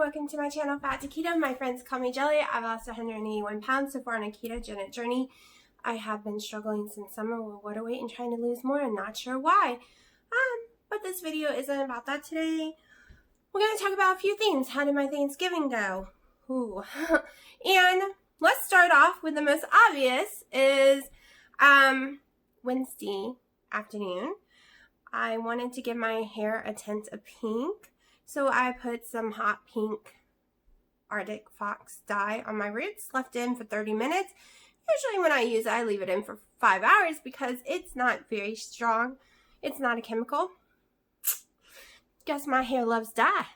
welcome to my channel, Fat to Keto. My friends call me Jelly. I've lost 181 pounds so far on a ketogenic journey. I have been struggling since summer with water weight and trying to lose more. I'm not sure why. But this video isn't about that today. We're going to talk about a few things. How did my Thanksgiving go? Ooh. And let's start off with the most obvious is Wednesday afternoon. I wanted to give my hair a tint of pink. So I put some hot pink Arctic Fox dye on my roots, left it in for 30 minutes. Usually when I use it, I leave it in for 5 hours because it's not very strong. It's not a chemical. Guess my hair loves dye.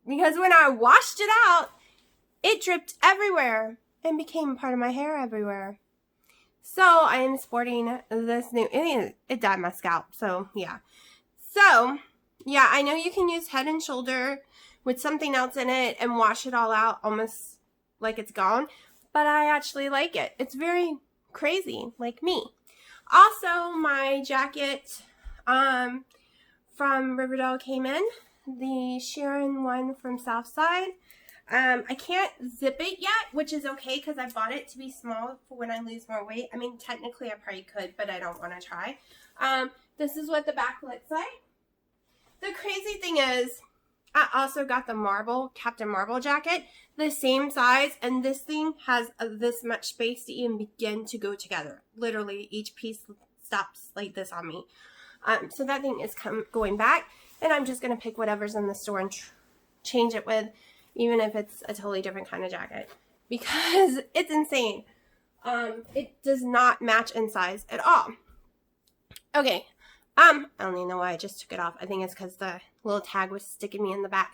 Because when I washed it out, it dripped everywhere and became part of my hair everywhere. So I am sporting this new, it dyed my scalp, so yeah. So, yeah, I know you can use Head and Shoulder with something else in it and wash it all out almost like it's gone. But I actually like it. It's very crazy, like me. Also, my jacket from Riverdale came in. The Sharon one from Southside. I can't zip it yet, which is okay because I bought it to be small for when I lose more weight. I mean, technically I probably could, but I don't want to try. This is what the back looks like. The crazy thing is, I also got the Captain Marvel jacket, the same size, and this thing has this much space to even begin to go together. Literally, each piece stops like this on me. So that thing is going back, and I'm just going to pick whatever's in the store and change it with, even if it's a totally different kind of jacket, because it's insane. It does not match in size at all. Okay. I don't even know why I just took it off. I think it's because the little tag was sticking me in the back.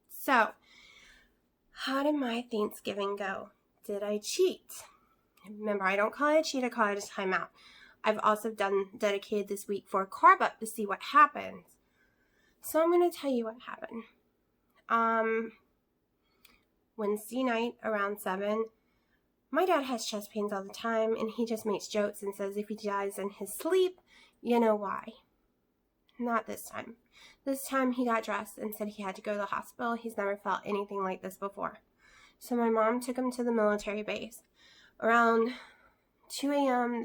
So, how did my Thanksgiving go? Did I cheat? Remember, I don't call it a cheat, I call it a timeout. I've also dedicated this week for a carb up to see what happens. So I'm going to tell you what happened. Wednesday night around 7, my dad has chest pains all the time, and he just makes jokes and says if he dies in his sleep, you know why. Not this time. This time he got dressed and said he had to go to the hospital. He's never felt anything like this before. So my mom took him to the military base. Around 2 a.m.,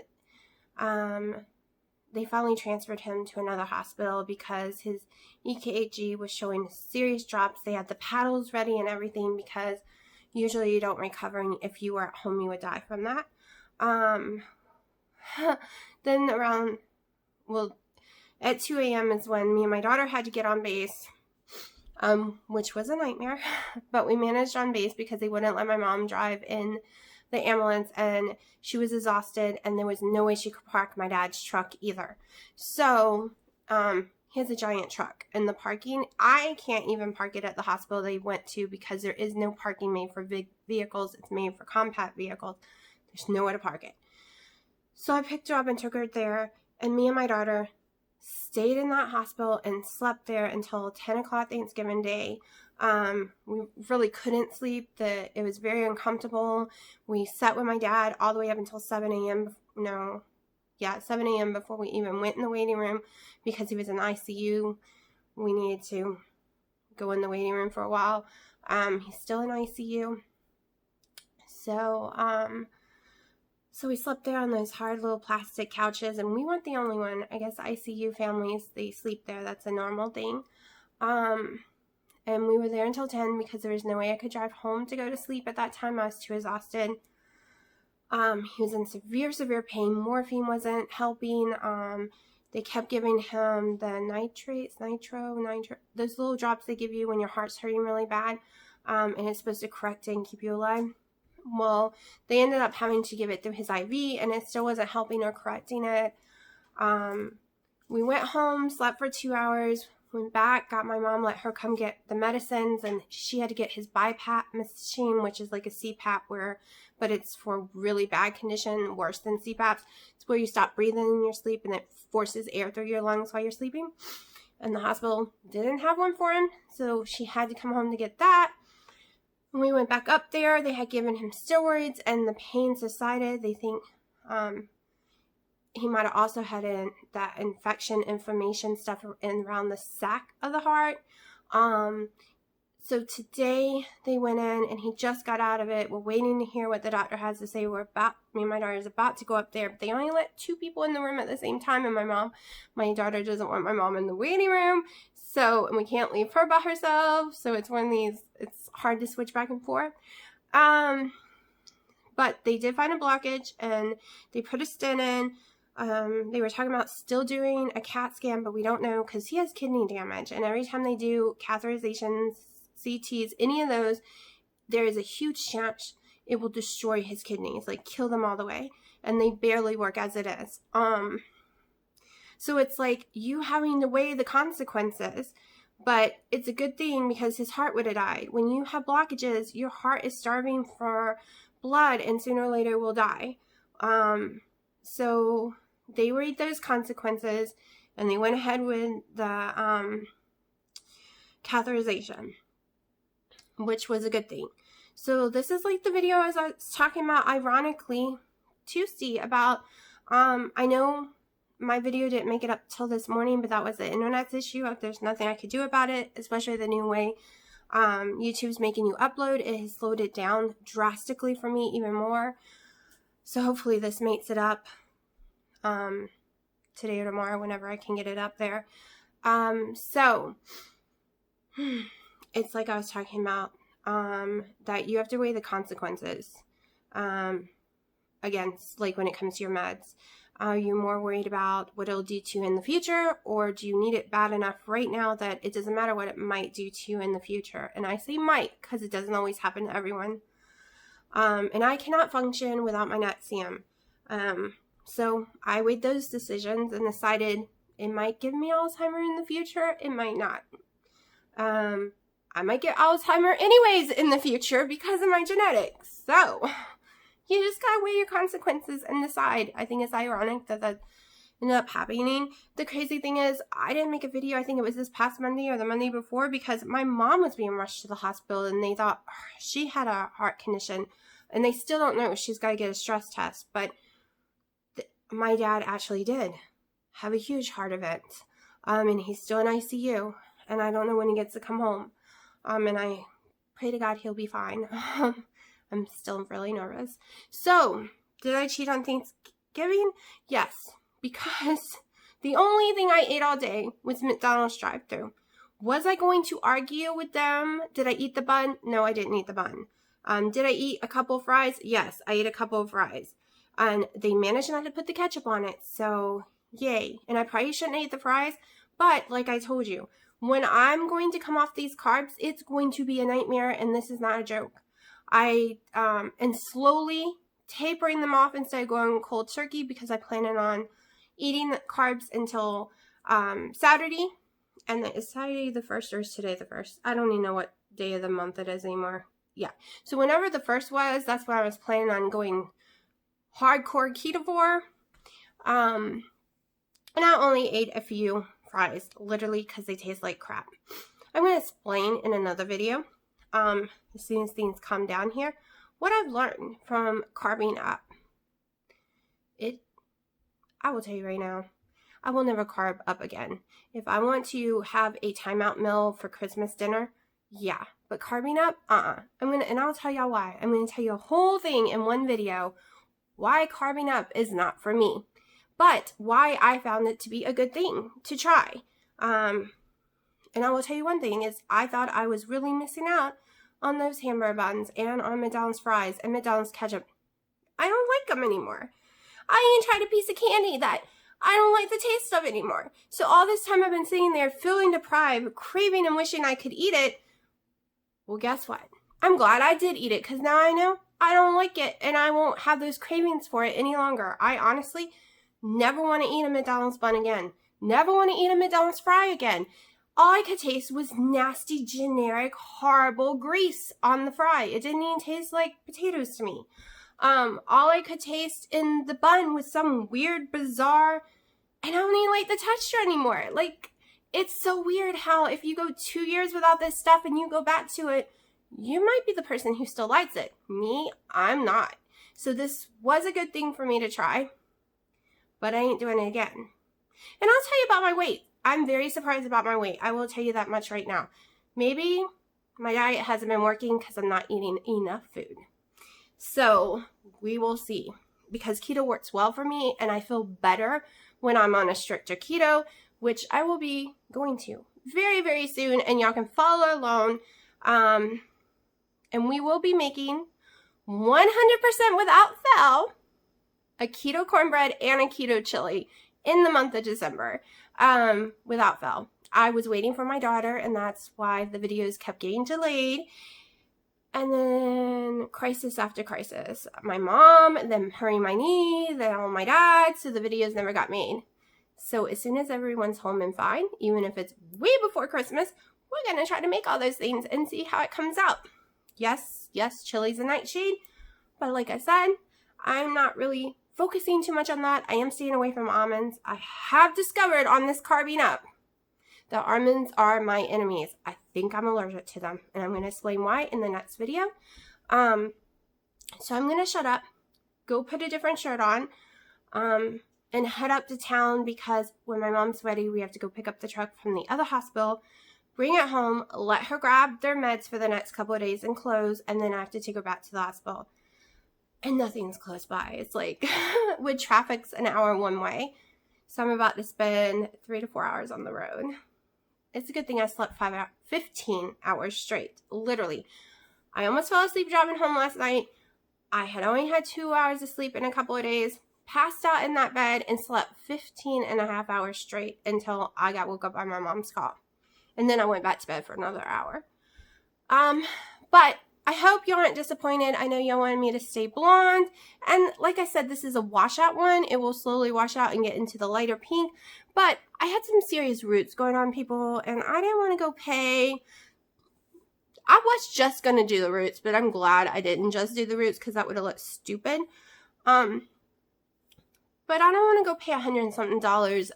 they finally transferred him to another hospital because his EKG was showing serious drops. They had the paddles ready and everything because usually you don't recover, and if you were at home, you would die from that. Then around... Well, at 2 a.m. is when me and my daughter had to get on base, which was a nightmare, but we managed on base because they wouldn't let my mom drive in the ambulance, and she was exhausted, and there was no way she could park my dad's truck either. So, he has a giant truck, and the parking, I can't even park it at the hospital they went to because there is no parking made for big vehicles. It's made for compact vehicles. There's nowhere to park it. So I picked her up and took her there. And me and my daughter stayed in that hospital and slept there until 10 o'clock Thanksgiving Day. We really couldn't sleep. It was very uncomfortable. We sat with my dad all the way up until 7 a.m. 7 a.m. before we even went in the waiting room because he was in ICU. We needed to go in the waiting room for a while. He's still in ICU. So we slept there on those hard little plastic couches, and we weren't the only one. I guess ICU families, they sleep there. That's a normal thing. And we were there until 10 because there was no way I could drive home to go to sleep at that time. I was too exhausted. He was in severe pain. Morphine wasn't helping. They kept giving him the nitro, those little drops they give you when your heart's hurting really bad. And it's supposed to correct it and keep you alive. Well, they ended up having to give it through his IV, and it still wasn't helping or correcting it. We went home, slept for 2 hours, went back, got my mom, let her come get the medicines, and she had to get his BiPAP machine, which is like a CPAP but it's for really bad condition, worse than CPAPs. It's where you stop breathing in your sleep, and it forces air through your lungs while you're sleeping. And the hospital didn't have one for him, so she had to come home to get that. When we went back up there, they had given him steroids, and the pain subsided. They think he might have also had that inflammation stuff around the sac of the heart. So today they went in and he just got out of it. We're waiting to hear what the doctor has to say. Me and my daughter is about to go up there. But they only let 2 people in the room at the same time. And my daughter doesn't want my mom in the waiting room. So, and we can't leave her by herself. So it's one of these, it's hard to switch back and forth. But they did find a blockage and they put a stent in. They were talking about still doing a CAT scan, but we don't know because he has kidney damage. And every time they do catheterizations, CTs, any of those, there is a huge chance it will destroy his kidneys, like kill them all the way. And they barely work as it is. So it's like you having to weigh the consequences. But it's a good thing because his heart would have died. When you have blockages, your heart is starving for blood and sooner or later will die. So they weighed those consequences and they went ahead with the catheterization, which was a good thing. So this is like the video as I was talking about, ironically, Tuesday about, I know my video didn't make it up till this morning, but that was the internet's issue. There's nothing I could do about it, especially the new way YouTube's making you upload. It has slowed it down drastically for me even more. So hopefully this makes it up today or tomorrow whenever I can get it up there. So it's like I was talking about, that you have to weigh the consequences against, like when it comes to your meds. Are you more worried about what it'll do to you in the future, or do you need it bad enough right now that it doesn't matter what it might do to you in the future? And I say might because it doesn't always happen to everyone. And I cannot function without my Nexium. So I weighed those decisions and decided it might give me Alzheimer's in the future. It might not. I might get Alzheimer's anyways in the future because of my genetics. So you just gotta weigh your consequences and decide. I think it's ironic that that ended up happening. The crazy thing is, I didn't make a video, I think it was this past Monday or the Monday before, because my mom was being rushed to the hospital and they thought she had a heart condition. And they still don't know. She's got to get a stress test. But my dad actually did have a huge heart event. And he's still in ICU. And I don't know when he gets to come home. And I pray to God he'll be fine. I'm still really nervous. So, did I cheat on Thanksgiving? Yes. Because the only thing I ate all day was McDonald's drive-thru. Was I going to argue with them? Did I eat the bun? No, I didn't eat the bun. Did I eat a couple of fries? Yes, I ate a couple of fries. And they managed not to put the ketchup on it, so yay. And I probably shouldn't eat the fries, but like I told you, when I'm going to come off these carbs, it's going to be a nightmare, and this is not a joke. I am slowly tapering them off instead of going cold turkey because I plan on eating the carbs until Saturday. And is Saturday the 1st or is today the 1st? I don't even know what day of the month it is anymore. Yeah. So whenever the 1st was, that's when I was planning on going hardcore ketovore. And I only ate a few fries, literally, because they taste like crap. I'm going to explain in another video, as soon as things calm down here, what I've learned from carbing up. I will tell you right now, I will never carb up again. If I want to have a timeout meal for Christmas dinner, yeah. But carbing up, and I'll tell y'all why. I'm going to tell you a whole thing in one video why carbing up is not for me. But why I found it to be a good thing to try. And I will tell you one thing is I thought I was really missing out on those hamburger buns and on McDonald's fries and McDonald's ketchup. I don't like them anymore. I even tried a piece of candy that I don't like the taste of anymore. So all this time I've been sitting there feeling deprived, craving and wishing I could eat it. Well, guess what? I'm glad I did eat it because now I know I don't like it and I won't have those cravings for it any longer. I honestly never want to eat a McDonald's bun again. Never want to eat a McDonald's fry again. All I could taste was nasty, generic, horrible grease on the fry. It didn't even taste like potatoes to me. All I could taste in the bun was some weird, bizarre, I don't even like the texture anymore. Like, it's so weird how if you go 2 years without this stuff and you go back to it, you might be the person who still likes it. Me, I'm not. So this was a good thing for me to try, but I ain't doing it again. And I'll tell you about my weight. I'm very surprised about my weight. I will tell you that much right now. Maybe My diet hasn't been working because I'm not eating enough food. So we will see, because keto works well for me and I feel better when I'm on a stricter keto, which I will be going to very, very soon, and y'all can follow along. And we will be making 100% without fail a keto cornbread and a keto chili in the month of December, without fail. I was waiting for my daughter, and that's why the videos kept getting delayed. And then crisis after crisis. My mom, then hurting my knee, then my dad, so the videos never got made. So as soon as everyone's home and fine, even if it's way before Christmas, we're going to try to make all those things and see how it comes out. Yes, chili's a nightshade, but like I said, I'm not really focusing too much on that. I am staying away from almonds. I have discovered on this carbing up that almonds are my enemies. I think I'm allergic to them, and I'm going to explain why in the next video. So I'm going to shut up, go put a different shirt on, and head up to town, because when my mom's ready, we have to go pick up the truck from the other hospital, bring it home, let her grab their meds for the next couple of days and close, and then I have to take her back to the hospital. And nothing's close by. It's like, with traffic's an hour one way. So I'm about to spend 3 to 4 hours on the road. It's a good thing I slept 15 hours straight, literally. I almost fell asleep driving home last night. I had only had 2 hours of sleep in a couple of days, passed out in that bed, and slept 15 and a half hours straight until I got woke up by my mom's call. And then I went back to bed for another hour. But I hope you aren't disappointed. I know y'all wanted me to stay blonde. And like I said, this is a washout one. It will slowly wash out and get into the lighter pink. But I had some serious roots going on, people, and I didn't want to go pay. I was just going to do the roots, but I'm glad I didn't just do the roots, because that would have looked stupid. But I don't want to go pay $100 and something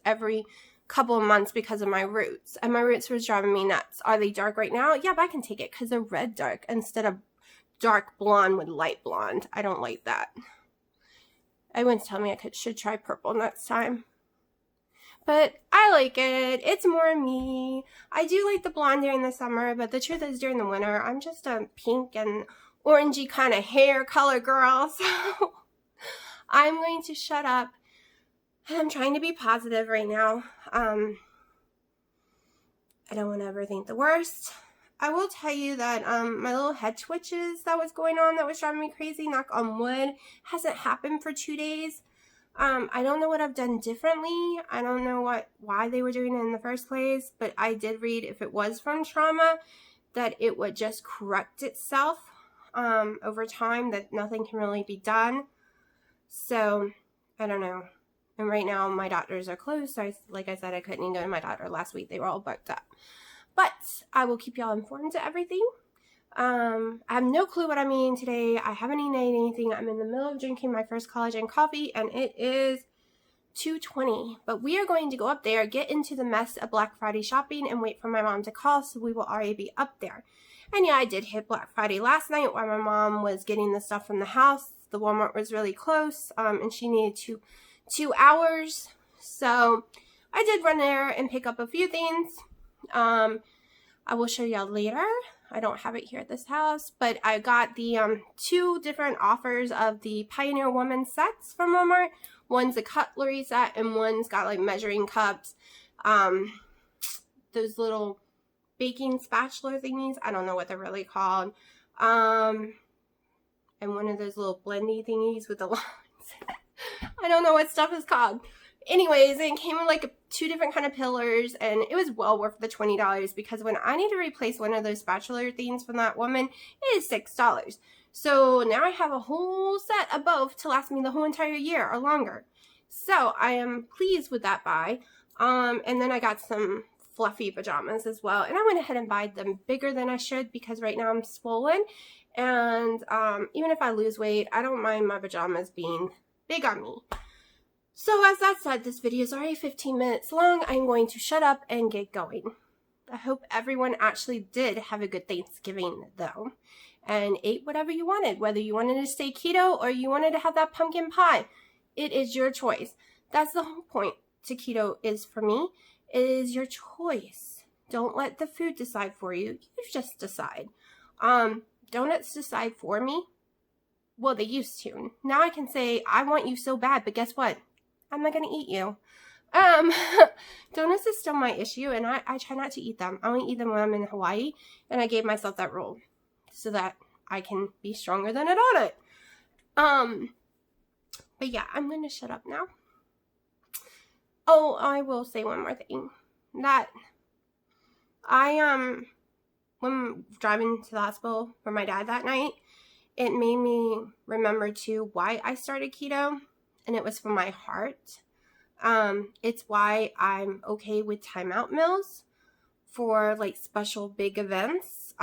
every couple of months because of my roots. And my roots was driving me nuts. Are they dark right now? Yeah, but I can take it because they're red dark instead of dark blonde with light blonde. I don't like that. Everyone's telling me I should try purple next time. But I like it. It's more me. I do like the blonde during the summer, but the truth is during the winter, I'm just a pink and orangey kind of hair color girl. So I'm going to shut up. I'm trying to be positive right now. I don't want to ever think the worst. I will tell you that my little head twitches that was going on that was driving me crazy, knock on wood, hasn't happened for 2 days. I don't know what I've done differently. I don't know why they were doing it in the first place, but I did read if it was from trauma, that it would just correct itself over time, that nothing can really be done. So, I don't know. And right now, my doctors are closed, so like I said, I couldn't even go to my doctor last week. They were all booked up. But I will keep y'all informed to everything. I have no clue what I'm eating today. I haven't eaten anything. I'm in the middle of drinking my first collagen coffee, and it is 2:20. But we are going to go up there, get into the mess of Black Friday shopping, and wait for my mom to call, so we will already be up there. And yeah, I did hit Black Friday last night while my mom was getting the stuff from the house. The Walmart was really close, and she needed two hours. So I did run there and pick up a few things. I will show y'all later. I don't have it here at this house, but I got the 2 different offers of the Pioneer Woman sets from Walmart. One's a cutlery set, and one's got like measuring cups. Those little baking spatula thingies. I don't know what they're really called. And one of those little blendy thingies with the lines. I don't know what stuff is called. Anyways, it came with like 2 different kind of pillars, and it was well worth the $20, because when I need to replace one of those spatula things from that woman, it is $6. So now I have a whole set of both to last me the whole entire year or longer. So I am pleased with that buy. And then I got some fluffy pajamas as well, and I went ahead and bought them bigger than I should, because right now I'm swollen, and even if I lose weight, I don't mind my pajamas being big on me. So as that said, this video is already 15 minutes long. I'm going to shut up and get going. I hope everyone actually did have a good Thanksgiving, though, and ate whatever you wanted, whether you wanted to stay keto or you wanted to have that pumpkin pie. It is your choice. That's the whole point to keto is for me. It is your choice Don't let the food decide for you. You just decide. Donuts decide for me. Well, they used to. Now I can say, I want you so bad, but guess what? I'm not going to eat you. Donuts is still my issue, and I try not to eat them. I only eat them when I'm in Hawaii, and I gave myself that rule so that I can be stronger than a donut. But yeah, I'm going to shut up now. Oh, I will say one more thing. That when driving to the hospital for my dad that night, it made me remember too why I started keto, and it was for my heart. It's why I'm okay with timeout meals for like special big events.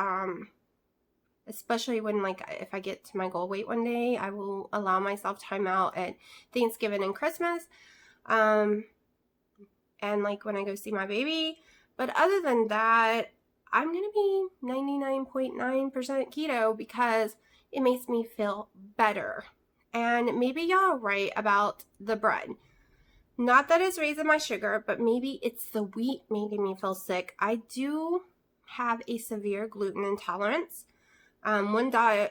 Especially when like if I get to my goal weight one day, I will allow myself timeout at Thanksgiving and Christmas. And like when I go see my baby. But other than that, I'm going to be 99.9% keto because it makes me feel better. And maybe y'all are right about the bread. Not that it's raising my sugar, but maybe it's the wheat making me feel sick. I do have a severe gluten intolerance. One doctor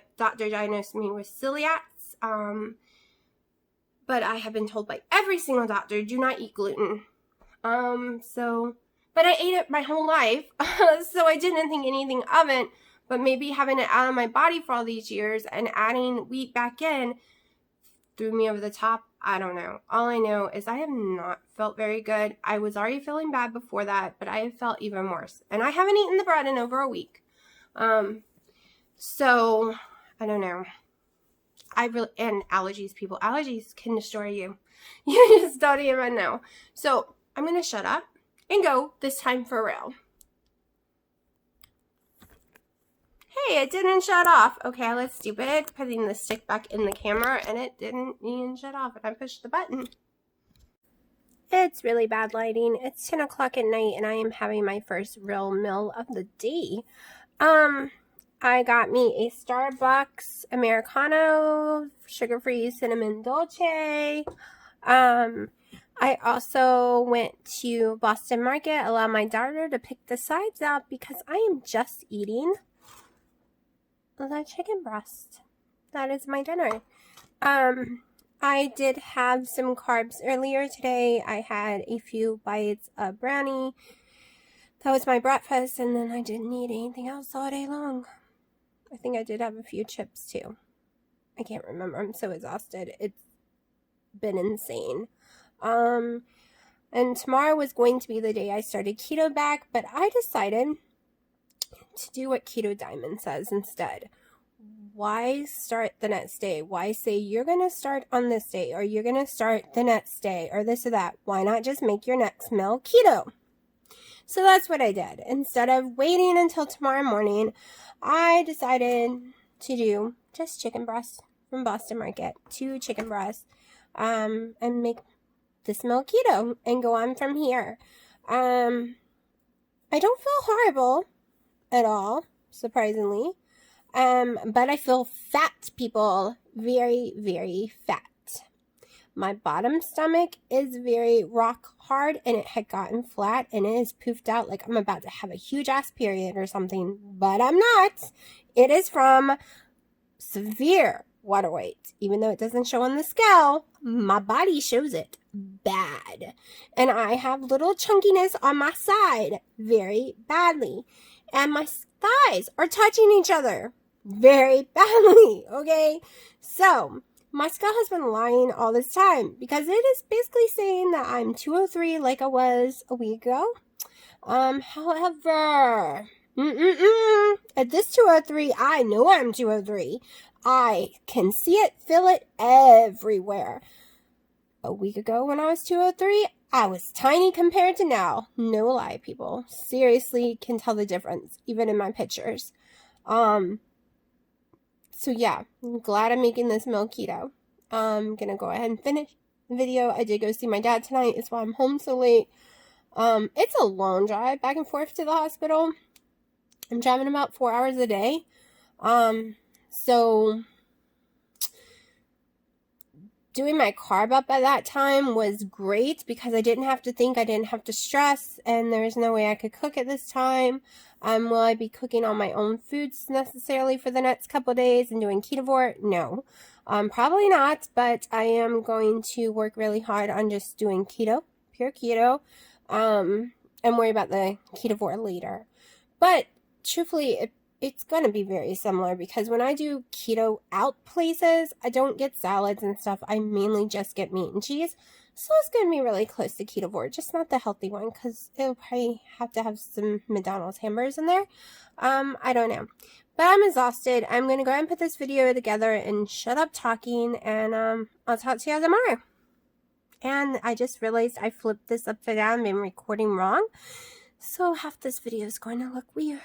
diagnosed me with celiacs, but I have been told by every single doctor, do not eat gluten. But I ate it my whole life, so I didn't think anything of it, but maybe having it out of my body for all these years and adding wheat back in threw me over the top. I don't know. All I know is I have not felt very good. I was already feeling bad before that, but I have felt even worse. And I haven't eaten the bread in over a week. So, I don't know. And allergies, people. Allergies can destroy you. You just don't even know. So, I'm going to shut up and go this time for real. Hey, it didn't shut off. Okay, I look stupid putting the stick back in the camera and it didn't even shut off and I pushed the button. It's really bad lighting. It's 10 o'clock at night and I am having my first real meal of the day. I got me a Starbucks Americano, sugar-free cinnamon dolce. I also went to Boston Market, allowed my daughter to pick the sides out because I am just eating the chicken breast. That is my dinner. I did have some carbs earlier today. I had a few bites of brownie. That was my breakfast, and then I didn't eat anything else all day long. I think I did have a few chips too. I can't remember. I'm so exhausted. It's been insane. And tomorrow was going to be the day I started keto back, but I decided to do what Keto Diamond says instead. Why start the next day? Why say you're going to start on this day or you're going to start the next day or this or that? Why not just make your next meal keto? So that's what I did. Instead of waiting until tomorrow morning, I decided to do just chicken breast from Boston Market, 2 chicken breasts, and make this meal keto and go on from here. I don't feel horrible at all, surprisingly. But I feel fat, people. Very, very fat. My bottom stomach is very rock hard and it had gotten flat and it is poofed out like I'm about to have a huge ass period or something, but I'm not. It is from severe water weight. Even though it doesn't show on the scale, my body shows it bad. And I have little chunkiness on my side very badly. And my thighs are touching each other very badly, okay? So, my scale has been lying all this time because it is basically saying that I'm 203 like I was a week ago. However, at this 203, I know I'm 203. I can see it, feel it everywhere. A week ago when I was 203, I was tiny compared to now. No lie, people. Seriously, can tell the difference, even in my pictures. So yeah, I'm glad I'm making this meal keto. I'm gonna go ahead and finish the video. I did go see my dad tonight. It's why I'm home so late. It's a long drive back and forth to the hospital. I'm driving about 4 hours a day. So doing my carb up at that time was great because I didn't have to think, I didn't have to stress, and there's no way I could cook at this time. Will I be cooking all my own foods necessarily for the next couple of days and doing ketovore? No. Probably not, but I am going to work really hard on just doing keto, pure keto, and worry about the ketovore later. But truthfully, it's going to be very similar because when I do keto out places, I don't get salads and stuff. I mainly just get meat and cheese. So it's going to be really close to ketovore, just not the healthy one because it'll probably have to have some McDonald's hamburgers in there. I don't know. But I'm exhausted. I'm going to go ahead and put this video together and shut up talking, and I'll talk to you tomorrow. And I just realized I flipped this upside down and been recording wrong. So half this video is going to look weird.